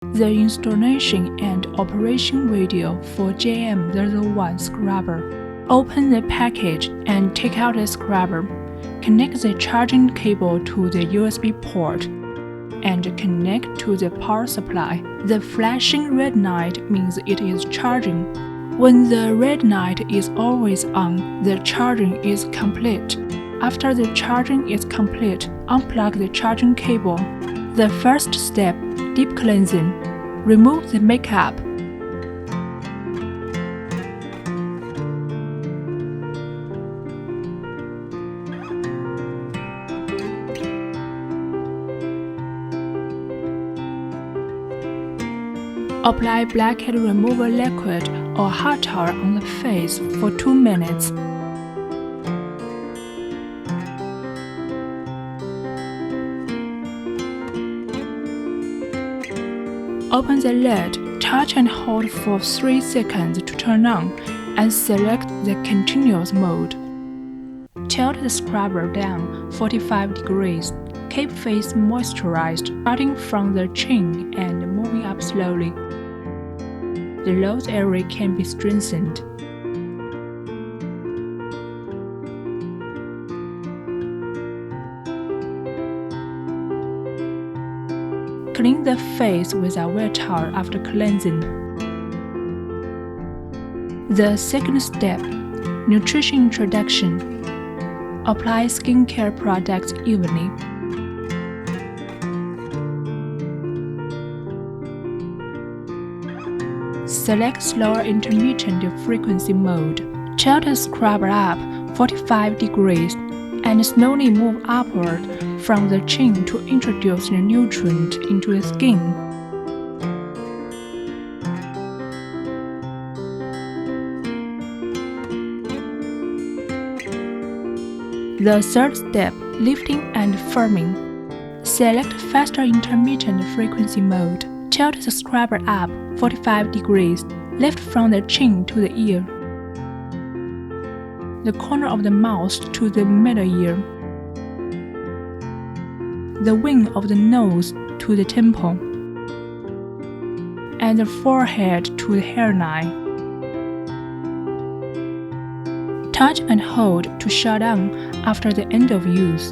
The installation and operation video for JM-01 scrubber. Open the package and take out the scrubber. Connect the charging cable to the USB port and connect to the power supply. The flashing red light means it is charging. When the red light is always on, the charging is complete. After the charging is complete, unplug the charging cable. The first step, deep cleansing. Remove the makeup. Apply blackhead remover liquid or hot towel on the face for 2 minutes. Open the lid, touch and hold for 3 seconds to turn on, and select the continuous mode. Tilt the scrubber down 45 degrees. Keep face moisturized, starting from the chin and moving up slowly. The nose area can be strengthened. Clean the face with a wet towel after cleansing. The second step, nutrition introduction. Apply skincare products evenly. Select slower intermittent frequency mode. Tilt the scrubber up 45 degrees and slowly move upward from the chin to introduce the nutrient into the skin. The third step, lifting and firming. Select faster intermittent frequency mode. Tilt the scrubber up 45 degrees. Lift from the chin to the ear, the corner of the mouth to the middle ear, the wing of the nose to the temple, and the forehead to the hairline. Touch and hold to shut down after the end of use.